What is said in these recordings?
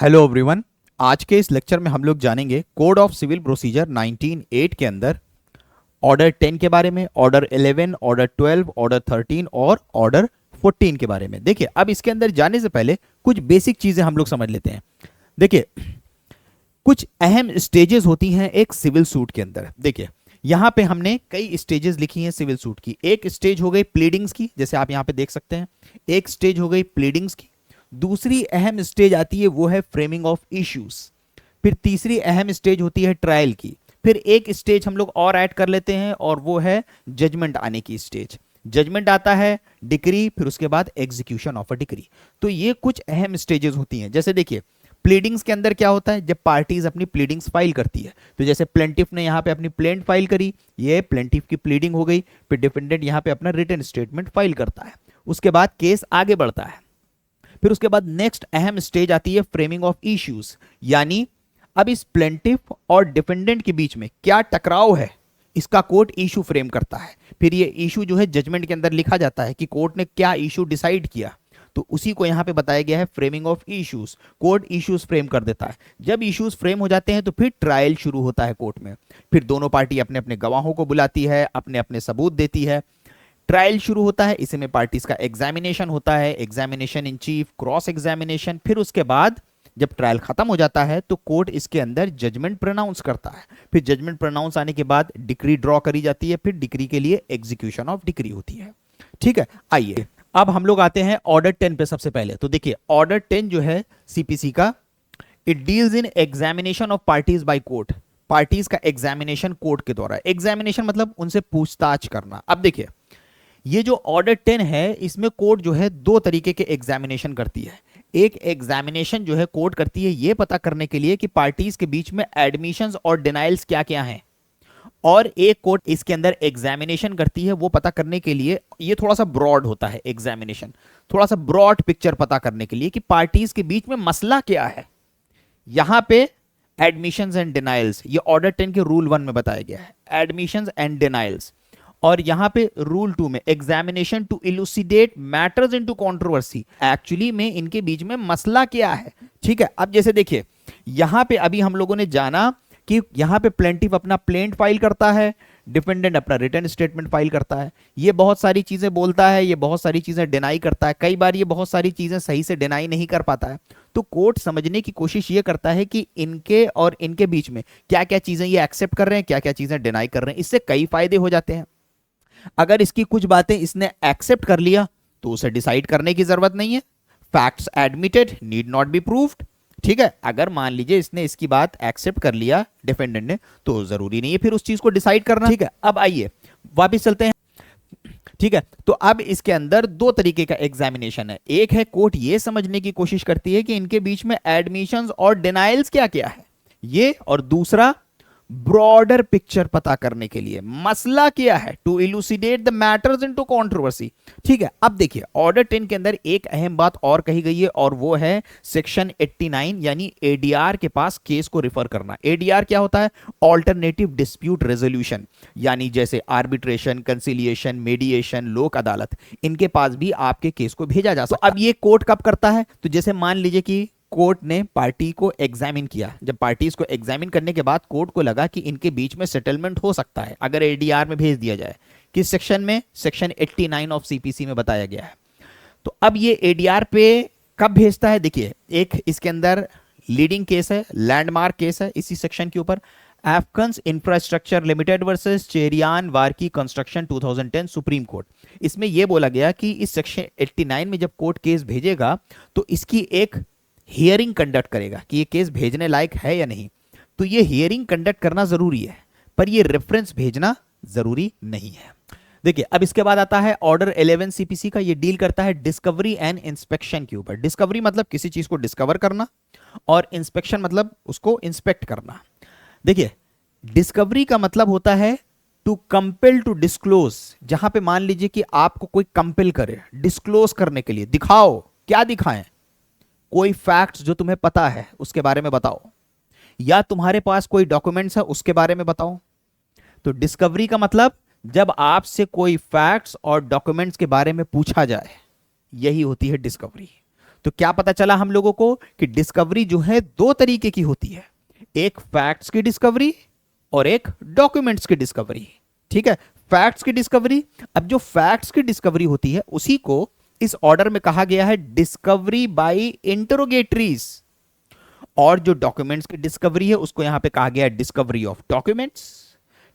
Hello everyone. आज के इस लेक्चर में हम लोग जानेंगे कोड ऑफ सिविल प्रोसीजर 1908 के अंदर ऑर्डर 10 के बारे में, ऑर्डर 11, ऑर्डर 12, ऑर्डर 13 और ऑर्डर 14 के बारे में। देखिए, अब इसके अंदर जाने से पहले कुछ बेसिक चीजें हम लोग समझ लेते हैं। देखिए, कुछ अहम स्टेजेस होती हैं एक सिविल सूट के अंदर। देखिए, यहां पे हमने कई स्टेजेस लिखी हैं सिविल सूट की। एक स्टेज हो गई प्लीडिंग्स की, जैसे आप यहां पे देख सकते हैं। एक स्टेज हो गई प्लीडिंग्स की। दूसरी अहम स्टेज आती है वो है फ्रेमिंग ऑफ इश्यूज। फिर तीसरी अहम स्टेज होती है ट्रायल की। फिर एक स्टेज हम लोग और ऐड कर लेते हैं और वो है जजमेंट आने की स्टेज। जजमेंट आता है, डिक्री, फिर उसके बाद एग्जीक्यूशन ऑफ अ डिक्री। तो ये कुछ अहम स्टेजेस होती हैं। जैसे देखिए, प्लीडिंग्स के अंदर क्या होता है, जब पार्टीज अपनी प्लीडिंग्स फाइल करती है, तो जैसे प्लेंटिफ ने यहाँ पे अपनी प्लेंट फाइल करी, ये प्लेंटिफ की प्लीडिंग हो गई। फिर डिफेंडेंट यहाँ पे अपना रिटन स्टेटमेंट फाइल करता है। उसके बाद केस आगे बढ़ता है। फिर उसके बाद नेक्स्ट अहम स्टेज आती है फ्रेमिंग ऑफ इश्यूज, यानी अब इस प्लेंटिफ और डिफेंडेंट के बीच में क्या टकराव है, इसका कोर्ट इशू फ्रेम करता है। फिर ये इशू जो है जजमेंट के अंदर लिखा जाता है कि कोर्ट ने क्या इशू डिसाइड किया, तो उसी को यहां पे बताया गया है framing of issues. Court issues frame कर देता है। जब इश्यूज फ्रेम हो जाते हैं तो फिर ट्रायल शुरू होता है कोर्ट में। फिर दोनों पार्टी अपने अपने गवाहों को बुलाती है, अपने अपने सबूत देती है। ट्रायल शुरू होता है, इसमें पार्टीज का एग्जामिनेशन होता है, examination in chief, cross examination. फिर उसके बाद जब ट्रायल खत्म हो जाता है तो कोर्ट इसके अंदर जजमेंट प्रोनाउंस करता है। फिर जजमेंट प्रोनाउंस आने के बाद डिक्री ड्रॉ करी जाती है। फिर डिक्री के लिए एग्जीक्यूशन ऑफ डिक्री होती है। ठीक है, आइए अब हम लोग आते हैं ऑर्डर 10 पे। सबसे पहले तो देखिए, ऑर्डर 10 जो है सीपीसी का, it deals in examination of parties by court. Parties का एग्जामिनेशन कोर्ट के द्वारा। एग्जामिनेशन मतलब उनसे पूछताछ करना। अब देखिए, ये जो ऑर्डर 10 है, इसमें कोर्ट जो है दो तरीके के एग्जामिनेशन करती है। एक एग्जामिनेशन जो है कोर्ट करती है ये पता करने के लिए कि पार्टीज के बीच में एडमिशंस और डिनाइल्स क्या क्या हैं, और एक कोर्ट इसके अंदर एग्जामिनेशन करती है वो पता करने के लिए, ये थोड़ा सा ब्रॉड होता है एग्जामिनेशन, थोड़ा सा ब्रॉड पिक्चर पता करने के लिए कि पार्टीज के बीच में मसला क्या है। यहां पे एडमिशंस एंड डिनाइल्स, ये ऑर्डर 10 के रूल 1 में बताया गया है, एडमिशंस एंड डिनाइल्स। और यहां पे रूल 2 में examination to elucidate matters into controversy, actually में इनके बीच में मसला क्या है। ठीक है, अब जैसे देखिए, यहां पे अभी हम लोगों ने जाना कि यहां पे प्लेंटिफ अपना प्लेंट फाइल करता है, डिफेंडेंट अपना रिटन स्टेटमेंट फाइल करता है। ये बहुत सारी चीजें बोलता है, ये बहुत सारी चीजें डिनाई करता है, कई बार ये बहुत सारी चीजें सही से डिनाई नहीं कर पाता है। तो कोर्ट समझने की कोशिश ये करता है कि इनके और इनके बीच में क्या क्या चीजें ये एक्सेप्ट कर रहे हैं, क्या क्या चीजें डिनाई कर रहे हैं। इससे कई फायदे हो जाते हैं। अगर इसकी कुछ बातें इसने एक्सेप्ट कर लिया तो उसे डिसाइड करने की जरूरत नहीं है। Facts admitted need not be proved. ठीक है, अगर मान लीजिए इसने इसकी बात एक्सेप्ट कर लिया डिफेंडेंट ने, तो जरूरी नहीं है फिर उस चीज को डिसाइड करना। ठीक है, अब आइए वापस चलते हैं। ठीक है, तो अब इसके अंदर दो तरीके का एग्जामिनेशन है। एक है कोर्ट ये समझने की कोशिश करती है कि इनके बीच में एडमिशंस और डिनाइल्स क्या क्या है ये, और दूसरा ब्रॉडर पिक्चर पता करने के लिए मसला क्या है, to elucidate the matters into controversy. ठीक है, अब देखिए ऑर्डर 10 के अंदर एक अहम बात और कही गई है, और वो है सेक्शन 89 यानी एडीआर के पास केस को रिफर करना। एडीआर क्या होता है, ऑल्टरनेटिव डिस्प्यूट रेजोल्यूशन, यानी जैसे आर्बिट्रेशन, कंसिलिएशन, मेडिएशन, लोक अदालत, इनके पास भी आपके केस को भेजा जा सकता है। अब ये कोर्ट कब करता है, तो जैसे मान लीजिए कि कोर्ट ने पार्टी को एग्जामिन किया। जब पार्टीज को एग्जामिन करने के बाद कोर्ट को लगा कि इनके बीच में सेटलमेंट हो सकता है अगर एडीआर में भेज दिया जाए। किस सेक्शन में, सेक्शन 89 ऑफ सीपीसी में बताया गया है। तो अब ये एडीआर पे कब भेजता है, देखिए एक इसके अंदर लीडिंग केस है, लैंडमार्क केस है इसी सेक्शन के ऊपर, Afcons infrastructure limited versus Cherian Varkey construction 2010 Supreme Court. इसमें यह बोला गया कि इस सेक्शन 89 में जब कोर्ट केस भेजेगा तो इसकी एक हियरिंग कंडक्ट करेगा कि ये केस भेजने लायक है या नहीं। तो ये हियरिंग कंडक्ट करना जरूरी है, पर ये रेफरेंस भेजना जरूरी नहीं है। देखिए, अब इसके बाद आता है ऑर्डर 11 सीपीसी का। ये डील करता है डिस्कवरी एंड इंस्पेक्शन के ऊपर। डिस्कवरी मतलब किसी चीज को डिस्कवर करना, और इंस्पेक्शन मतलब उसको इंस्पेक्ट करना। देखिए, डिस्कवरी का मतलब होता है टू कंपेल टू डिस्क्लोज, जहां पे मान लीजिए कि आपको कोई कंपेल करे डिस्क्लोज करने के लिए, दिखाओ, क्या दिखाएं, कोई फैक्ट्स जो तुम्हें पता है उसके बारे में बताओ, या तुम्हारे पास कोई डॉक्यूमेंट्स है उसके बारे में बताओ। तो डिस्कवरी का मतलब जब आपसे कोई फैक्ट्स और डॉक्यूमेंट्स के बारे में पूछा जाए, यही होती है डिस्कवरी। तो क्या पता चला हम लोगों को कि डिस्कवरी जो है दो तरीके की होती है, एक फैक्ट्स की डिस्कवरी और एक डॉक्यूमेंट्स की डिस्कवरी। ठीक है, फैक्ट्स की डिस्कवरी। अब जो फैक्ट्स की डिस्कवरी होती है उसी को इस ऑर्डर में कहा गया है डिस्कवरी बाय इंटरोगेटरीज, और जो डॉक्यूमेंट्स की डिस्कवरी है उसको यहां पे कहा गया है डिस्कवरी ऑफ डॉक्यूमेंट्स।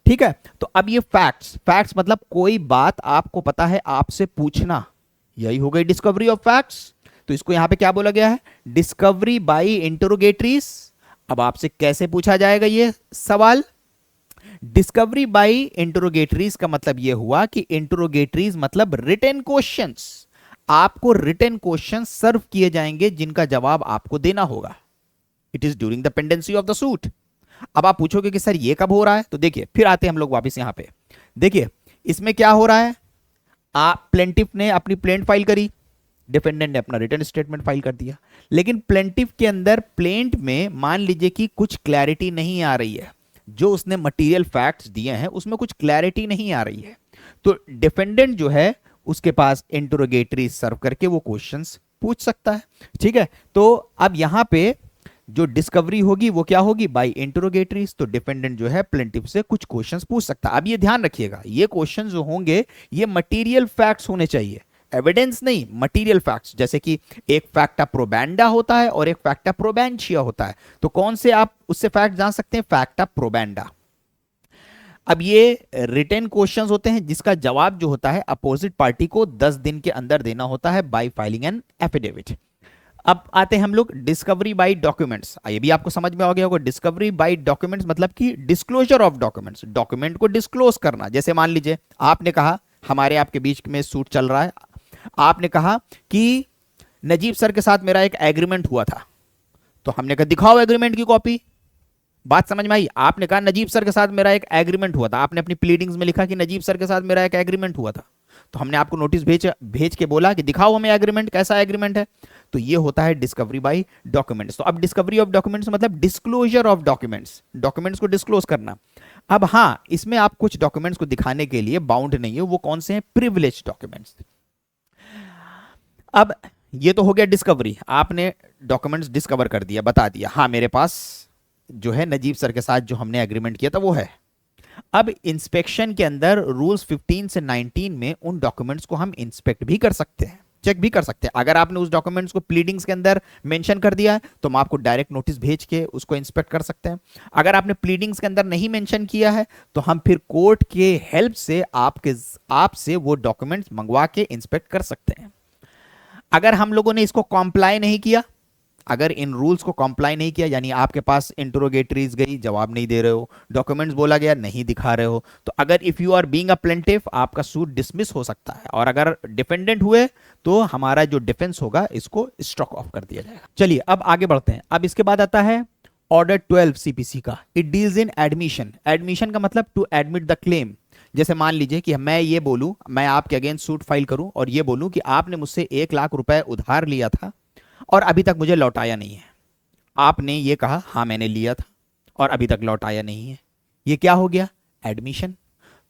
ठीक है, तो अब ये फैक्ट्स, फैक्ट्स मतलब कोई बात आपको पता है आपसे पूछना, यही हो गई डिस्कवरी ऑफ फैक्ट्स। तो इसको यहां पे क्या बोला गया है, डिस्कवरी बाय इंटरोगेटरीज। अब आपसे कैसे पूछा जाएगा ये सवाल, डिस्कवरी बाय इंटरोगेटरीज का मतलब यह हुआ कि इंटरोगेटरीज मतलब रिटन क्वेश्चंस, आपको रिटन क्वेश्चंस सर्व किए जाएंगे जिनका जवाब आपको देना होगा। It is during the pendency of the suit. अब आप पूछोगे कि सर ये कब हो रहा है, तो देखिए फिर आते हैं हम लोग वापस यहां पे। देखिए इसमें क्या हो रहा है, आप प्लेंटिफ ने अपनी प्लेंट फाइल करी, डिफेंडेंट ने अपना रिटर्न स्टेटमेंट फाइल कर दिया, लेकिन प्लेंटिफ के अंदर प्लेंट में मान लीजिए कि कुछ क्लैरिटी नहीं आ रही है, जो उसने मटेरियल फैक्ट्स दिए हैं उसमें कुछ क्लैरिटी नहीं आ रही है, तो डिफेंडेंट जो है उसके पास इंटरोगेटरी सर्व करके वो क्वेश्चंस पूछ सकता है। ठीक है, तो अब यहां पे जो डिस्कवरी होगी वो क्या होगी, बाय इंटरोगेटरीज। तो डिफेंडेंट जो है प्लेंटिफ से कुछ क्वेश्चंस पूछ सकता है। अब ये ध्यान रखिएगा, ये क्वेश्चंस जो होंगे ये मटेरियल फैक्ट्स होने चाहिए, एविडेंस नहीं, मटेरियल फैक्ट्स। जैसे कि एक फैक्टा प्रोबैंडा होता है और एक फैक्टा प्रोबैंशिया होता है, तो कौन से आप उससे फैक्ट जान सकते हैं, फैक्टा प्रोबैंडा। अब ये रिटन क्वेश्चंस होते हैं जिसका जवाब जो होता है अपोजिट पार्टी को 10 दिन के अंदर देना होता है बाय फाइलिंग एन एफिडेविट। अब आते हैं हम लोग डिस्कवरी बाय डॉक्यूमेंट्स। ये भी आपको समझ में आ गया होगा, डिस्कवरी बाय डॉक्यूमेंट्स मतलब कि डिस्क्लोजर ऑफ डॉक्यूमेंट्स, डॉक्यूमेंट को डिस्क्लोज करना। जैसे मान लीजिए आपने कहा हमारे आपके बीच में सूट चल रहा है, आपने कहा कि नजीब सर के साथ मेरा एक एग्रीमेंट हुआ था, तो हमने कहा दिखाओ एग्रीमेंट की कॉपी। बात समझ में आई, आपने कहा नजीब सर के साथ मेरा एक एग्रीमेंट हुआ था, आपने अपनी प्लीडिंग्स में लिखा कि नजीब सर के साथ मेरा एक एग्रीमेंट हुआ था, तो हमने आपको नोटिस भेज के बोला कि दिखाओ हमें एग्रीमेंट, कैसा एग्रीमेंट है। तो ये होता है डिस्कवरी बाय डॉक्यूमेंट्स। तो अब डिस्कवरी ऑफ डॉक्यूमेंट्स मतलब डिस्क्लोजर ऑफ डॉक्यूमेंट्स, डॉक्यूमेंट्स को डिस्क्लोज करना। अब हाँ, इसमें आप कुछ डॉक्यूमेंट्स को दिखाने के लिए बाउंड नहीं है, वो कौन से हैं, प्रिविलेज डॉक्यूमेंट्स। अब ये तो हो गया डिस्कवरी, आपने डॉक्यूमेंट्स डिस्कवर कर दिया, बता दिया हाँ मेरे पास जो है नजीब सर के साथ जो हमने एग्रीमेंट किया था वो है। अब इंस्पेक्शन के अंदर रूल्स 15 से 19 में उन डॉक्यूमेंट्स को हम इंस्पेक्ट भी कर सकते हैं, चेक भी कर सकते हैं। अगर आपने उस डॉक्यूमेंट्स को प्लीडिंग्स के अंदर मेंशन कर दिया है तो हम आपको डायरेक्ट नोटिस भेज के उसको इंस्पेक्ट कर सकते हैं। अगर आपने प्लीडिंग्स के अंदर नहीं मेंशन किया है तो हम फिर कोर्ट के हेल्प से आपसे वो डॉक्यूमेंट्स मंगवा के इंस्पेक्ट कर सकते हैं। अगर हम लोगों ने इसको कॉम्प्लाई नहीं किया, अगर इन रूल्स को कॉम्प्लाई नहीं किया, यानी आपके पास इंटरोगेटरीज गई, जवाब नहीं दे रहे हो, डॉक्यूमेंट्स बोला गया नहीं दिखा रहे हो, तो अगर if you are being a plaintiff आपका सूट डिसमिस हो सकता है, और अगर डिफेंडेंट हुए तो हमारा जो डिफेंस होगा इसको स्ट्रॉक ऑफ कर दिया जाएगा। चलिए अब आगे बढ़ते हैं। अब इसके बाद आता है ऑर्डर 12 सीपीसी का। It deals in admission. Admission का मतलब टू एडमिट द क्लेम। जैसे मान लीजिए कि मैं ये बोलूं, मैं आपके अगेंस्ट सूट फाइल करूं और ये बोलूं कि आपने मुझसे 1 लाख रुपए उधार लिया था और अभी तक मुझे लौटाया नहीं है। आपने ये कहा हाँ मैंने लिया था और अभी तक लौटाया नहीं है, ये क्या हो गया, एडमिशन।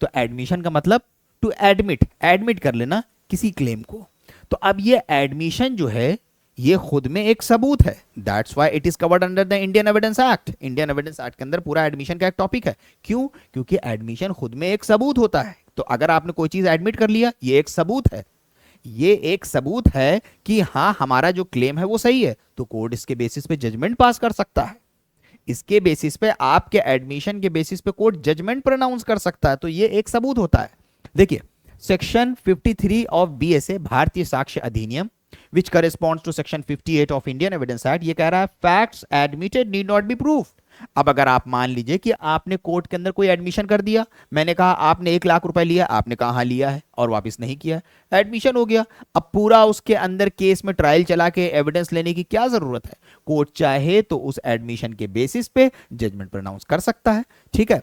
तो एडमिशन का मतलब टू एडमिट कर लेना किसी क्लेम को। तो अब ये एडमिशन जो है ये खुद में एक सबूत है, that's why it is covered under the Indian evidence act. Indian evidence act के अंदर पूरा एडमिशन का एक टॉपिक है। क्यों, क्योंकि एडमिशन खुद में एक सबूत होता है। तो अगर आपने कोई चीज एडमिट कर लिया ये एक सबूत है, ये एक सबूत है कि हाँ हमारा जो क्लेम है वो सही है, तो कोर्ट इसके बेसिस पे जजमेंट पास कर सकता है। इसके बेसिस पे, आपके एडमिशन के बेसिस पे कोर्ट जजमेंट प्रोनाउंस कर सकता है, तो ये एक सबूत होता है। देखिए सेक्शन 53 ऑफ बीएसए भारतीय साक्ष्य अधिनियम which corresponds to section 58 of Indian Evidence Act, ये कह रहा है facts admitted need not be proved। अब अगर आप मान लीजिए कि आपने कोर्ट के अंदर कोई एडमिशन कर दिया, मैंने कहा आपने 1 लाख रुपए लिया, आपने कहा हाँ लिया है और वापस नहीं किया, एडमिशन हो गया। अब पूरा उसके अंदर केस में ट्रायल चला के एविडेंस लेने की क्या जरूरत है, कोर्ट चाहे तो उस एडमिशन के बेसिस पे जजमेंट प्रोनाउंस कर सकता है। ठीक है,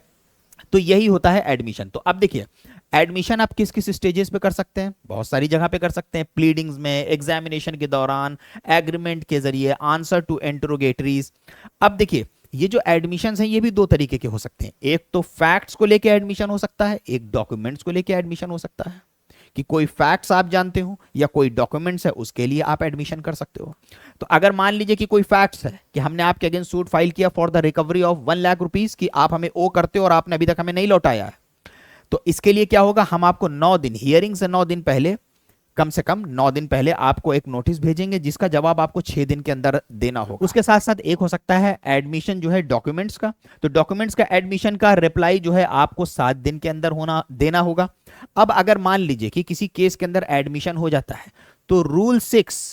तो यही होता है एडमिशन। तो अब देखिए एडमिशन आप किस किस स्टेजेस पे कर सकते हैं, बहुत सारी जगह पे कर सकते हैं, प्लीडिंग्स में, एग्जामिनेशन के दौरान, एग्रीमेंट के जरिए, आंसर टू इंटरोगेटरीज। अब देखिए ये जो एडमिशंस हैं ये भी 2 तरीके के हो सकते हैं, एक तो फैक्ट्स को लेके एडमिशन हो सकता है, एक डॉक्यूमेंट्स को लेके एडमिशन हो सकता है। कि कोई फैक्ट्स आप जानते हो या कोई डॉक्यूमेंट्स है, उसके लिए आप एडमिशन कर सकते हो। तो अगर मान लीजिए कि कोई फैक्ट्स है कि हमने आपके अगेंस्ट सूट फाइल किया for the recovery of 1 lakh rupees कि आप हमें ओ करते हो और आपने अभी तक हमें नहीं लौटाया है, तो इसके लिए क्या होगा, हम आपको 9 दिन, हियरिंग से 9 दिन पहले, कम से कम 9 दिन पहले आपको एक नोटिस भेजेंगे जिसका जवाब आपको 6 दिन के अंदर देना होगा। उसके साथ साथ एक हो सकता है एडमिशन जो है डॉक्यूमेंट्स का, तो डॉक्यूमेंट्स का एडमिशन का रिप्लाई जो है आपको 7 दिन के अंदर देना होगा। अब अगर मान लीजिए कि किसी केस के अंदर एडमिशन हो जाता है, तो रूल 6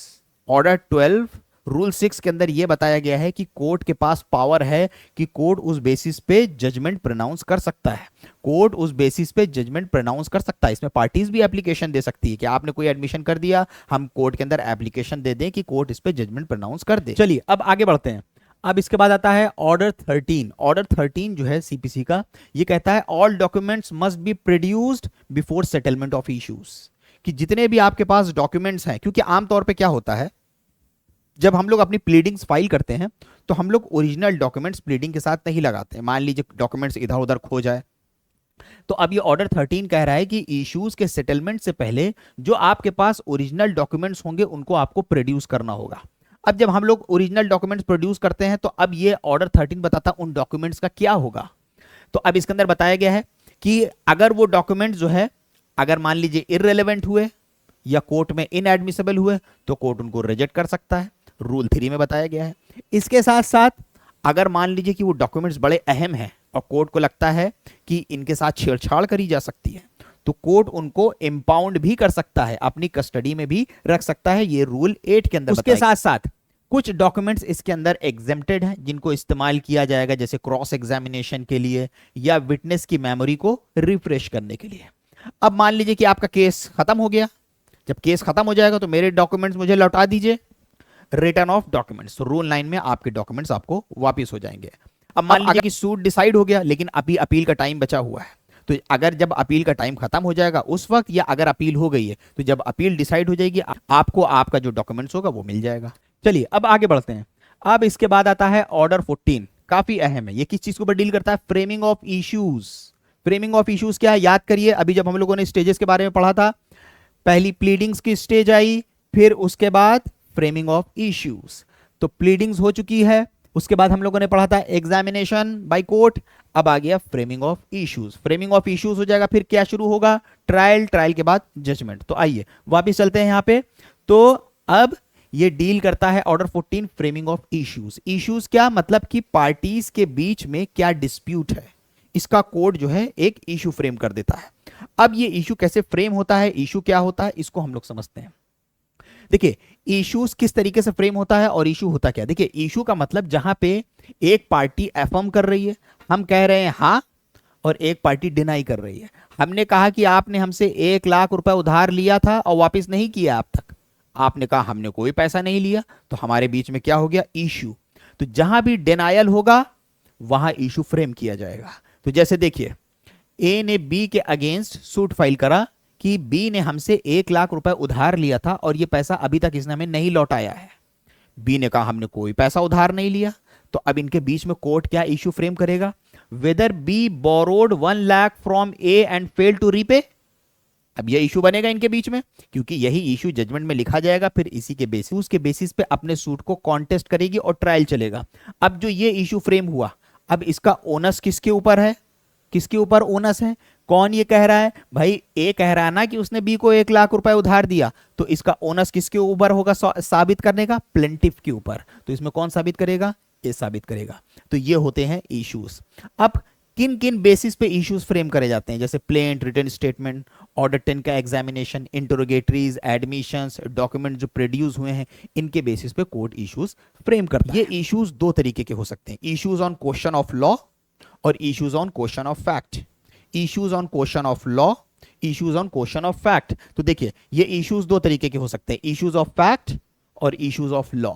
ऑर्डर 12 रूल 6 के अंदर यह बताया गया है कि कोर्ट के पास पावर है कि कोर्ट उस बेसिस पे जजमेंट प्रोनाउंस कर सकता है, कोर्ट उस बेसिस पे जजमेंट प्रोनाउंस कर सकता है। इसमें पार्टीज भी एप्लीकेशन दे सकती है कि आपने कोई एडमिशन कर दिया, हम कोर्ट के अंदर एप्लीकेशन दे दें कि कोर्ट इस पे जजमेंट प्रोनाउंस कर दे। चलिए अब आगे बढ़ते हैं। अब इसके बाद आता है ऑर्डर 13। ऑर्डर 13 जो है सीपीसी का, ये कहता है all documents must be produced before settlement of issues, कि जितने भी आपके पास डॉक्यूमेंट्स हैं, क्योंकि आमतौर पे क्या होता है जब हम लोग अपनी प्लीडिंग्स फाइल करते हैं तो हम लोग ओरिजिनल डॉक्यूमेंट्स प्लीडिंग के साथ नहीं लगाते हैं। मान लीजिए डॉक्यूमेंट्स इधर उधर खो जाए, तो अब ये ऑर्डर 13 कह रहा है कि इश्यूज के सेटलमेंट से पहले जो आपके पास ओरिजिनल डॉक्यूमेंट्स होंगे उनको आपको प्रोड्यूस करना होगा। अब जब हम लोग ओरिजिनल डॉक्यूमेंट्स प्रोड्यूस करते हैं तो अब ये ऑर्डर 13 बताता उन डॉक्यूमेंट्स का क्या होगा। तो अब इसके अंदर बताया गया है कि अगर वो डॉक्यूमेंट्स जो है अगर मान लीजिए इररिलेवेंट हुए या कोर्ट में इनएडमिसिबल हुए तो कोर्ट उनको रिजेक्ट कर सकता है, रूल 3 में बताया गया है। इसके साथ साथ अगर मान लीजिए कि वो डॉक्यूमेंट्स बड़े अहम हैं और कोर्ट को लगता है कि इनके साथ छेड़छाड़ करी जा सकती है, तो कोर्ट उनको इंपाउंड भी कर सकता है, अपनी कस्टडी में भी रख सकता है, ये रूल 8 के अंदर। उसके साथ साथ कुछ डॉक्यूमेंट्स इसके अंदर एग्जेम्प्टेड हैं जिनको इस्तेमाल किया जाएगा, जैसे क्रॉस एग्जामिनेशन के लिए या विटनेस की मेमोरी को रिफ्रेश करने के लिए। अब मान लीजिए कि आपका केस खत्म हो गया, जब केस खत्म हो जाएगा तो मेरे डॉक्यूमेंट्स मुझे लौटा दीजिए, रिटर्न ऑफ डॉक्यूमेंट्स, रूल 9 में आपके डॉक्यूमेंट्स आपको वापस हो जाएंगे। अब मान लीजिए कि सूट डिसाइड हो गया लेकिन अभी अपील का टाइम बचा हुआ है, तो अगर जब अपील का टाइम खत्म हो जाएगा उस वक्त, या अगर अपील हो गई है तो जब अपील डिसाइड हो जाएगी आपको आपका जो डॉक्यूमेंट्स होगा वो मिल जाएगा। चलिए अब आगे बढ़ते हैं। अब इसके बाद आता है ऑर्डर 14, काफी अहम है। ये किस चीज के ऊपर डील करता है, framing of issues. Framing of issues क्या है, याद करिए अभी जब हम लोगों ने स्टेजेस के बारे में पढ़ा था, पहली प्लीडिंग्स की स्टेज आई, फिर उसके बाद फ्रेमिंग ऑफ इश्यूज। तो प्लीडिंग्स हो चुकी है, उसके बाद हम लोगों ने पढ़ा था एग्जामिनेशन बाय कोर्ट, अब आ गया framing of issues. Framing of issues हो जाएगा, फिर क्या शुरू होगा, ट्रायल, ट्रायल के बाद जजमेंट। तो आइए वापस चलते हैं यहां पे। तो अब ये डील करता है order 14 framing of issues. Issues क्या मतलब कि पार्टीज के बीच में क्या डिस्प्यूट है, इसका कोड जो है एक इशू फ्रेम कर देता है। अब ये इशू कैसे फ्रेम होता है, इशू क्या होता है, इसको हम लोग समझते हैं। देखिए इश्यूज किस तरीके से फ्रेम होता है और इशू होता क्या। देखिए इशू का मतलब जहां पे एक पार्टी अफर्म कर रही है, हम कह रहे हैं हाँ, और एक पार्टी डिनाई कर रही है। हमने कहा कि आपने हमसे 1 लाख रुपए उधार लिया था और वापस नहीं किया अब तक, आपने कहा हमने कोई पैसा नहीं लिया, तो हमारे बीच में क्या हो गया, इशू। तो जहां भी डिनायल होगा वहां इशू फ्रेम किया जाएगा। तो जैसे देखिए ए ने बी के अगेंस्ट सूट फाइल करा कि बी ने हमसे 1 लाख रुपए उधार लिया था और ये पैसा अभी तक इसने हमें नहीं लौटाया है। बी ने कहा हमने कोई पैसा उधार नहीं लिया, तो अब इनके बीच में कोर्ट क्या इशू फ्रेम करेगा, whether B borrowed 1 lakh from A and fail to repay. अब ये इशू बनेगा इनके बीच में, क्योंकि यही इशू जजमेंट में लिखा जाएगा, फिर इसी के बेसिस उसके बेसिस पे अपने सूट को कॉन्टेस्ट करेगी और ट्रायल चलेगा। अब जो ये इशू फ्रेम हुआ, अब इसका ओनस किसके ऊपर है, किसके ऊपर ओनस है, कौन ये कह रहा है, भाई ए कह रहा है ना कि उसने बी को 1 लाख रुपए उधार दिया, तो इसका ओनस किसके ऊपर होगा साबित करने का, प्लेंटिफ के ऊपर। तो इसमें कौन साबित करेगा, ए साबित करेगा। तो ये होते हैं इश्यूज। अब किन किन बेसिस पे इश्यूज फ्रेम करे जाते हैं, जैसे प्लेंट, रिटन स्टेटमेंट, ऑर्डर 10 का एग्जामिनेशन, इंटरोगेटरीज, एडमिशंस, डॉक्यूमेंट जो प्रोड्यूस हुए हैं, इनके बेसिस पे कोर्ट इश्यूज फ्रेम करता है। ये इश्यूज दो तरीके के हो सकते हैं, issues on question of law और issues on question of fact. Issues on question of law, issues on question of fact. तो देखिए ये इश्यूज दो तरीके के हो सकते हैं, इश्यूज ऑफ फैक्ट और issues of law.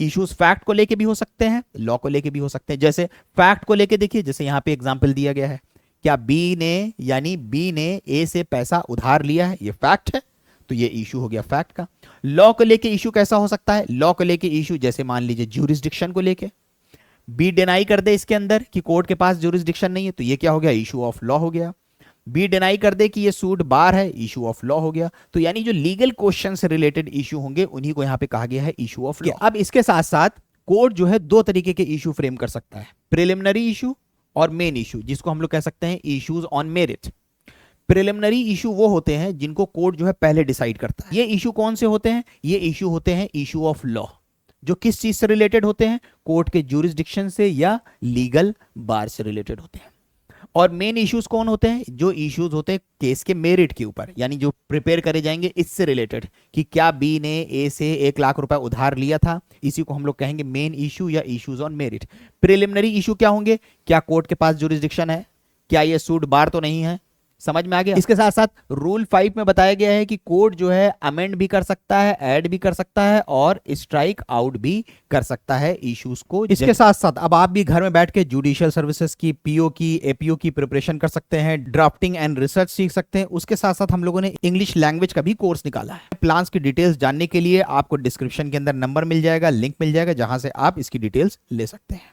Issues fact को लेके भी हो सकते हैं, लॉ को लेके भी हो सकते हैं। जैसे फैक्ट को लेके देखिए, जैसे यहां पे एग्जांपल दिया गया है, क्या बी ने यानी बी ने ए से पैसा उधार लिया है, ये फैक्ट है, तो ये इशू हो गया फैक्ट का। लॉ को लेके इशू कैसा हो सकता है, लॉ को लेके इशू जैसे मान लीजिए ज्यूरिसडिक्शन को लेके, बी डिनाई कर दे इसके अंदर कि कोर्ट के पास ज्यूरिसडिक्शन नहीं है, तो ये क्या हो गया, इशू ऑफ लॉ हो गया। बी डिनाई कर दे कि ये सूट बार है, इशू ऑफ लॉ हो गया। तो यानी जो लीगल क्वेश्चन से रिलेटेड इशू होंगे उन्हीं को यहां पे कहा गया है इशू ऑफ लॉ। अब इसके साथ साथ कोर्ट जो है दो तरीके के इशू फ्रेम कर सकता है, प्रिलिमिनरी इशू और मेन इशू, जिसको हम लोग कह सकते हैं issues on merit. Preliminary issue वो होते हैं जिनको कोर्ट जो है पहले डिसाइड करता है। ये इशू कौन से होते हैं? ये इशू होते हैं इशू ऑफ लॉ, जो किस चीज से रिलेटेड होते हैं? कोर्ट के ज्यूरिसडिक्शन से या लीगल बार से रिलेटेड होते हैं। और मेन इश्यूज कौन होते हैं? जो इश्यूज होते हैं केस के मेरिट के ऊपर, यानी जो प्रिपेयर करे जाएंगे इससे रिलेटेड, कि क्या बी ने ए से 1 लाख रुपए उधार लिया था, इसी को हम लोग कहेंगे मेन इशू या issues on merit. Preliminary issue क्या होंगे? क्या कोर्ट के पास ज्यूरिसडिक्शन है, क्या ये सूट बार तो नहीं है। समझ में आ गया? इसके साथ साथ रूल 5 में बताया गया है कि कोर्ट जो है अमेंड भी कर सकता है, ऐड भी कर सकता है और स्ट्राइक आउट भी कर सकता है इश्यूज को। इसके साथ साथ अब आप भी घर में बैठ के जुडिशियल सर्विसेज की, पीओ की, एपीओ की प्रिपरेशन कर सकते हैं, ड्राफ्टिंग एंड रिसर्च सीख सकते हैं। उसके साथ साथ हम लोगों ने इंग्लिश लैंग्वेज का भी कोर्स निकाला है। प्लान्स की डिटेल्स जानने के लिए आपको डिस्क्रिप्शन के अंदर नंबर मिल जाएगा, लिंक मिल जाएगा, जहां से आप इसकी डिटेल्स ले सकते हैं।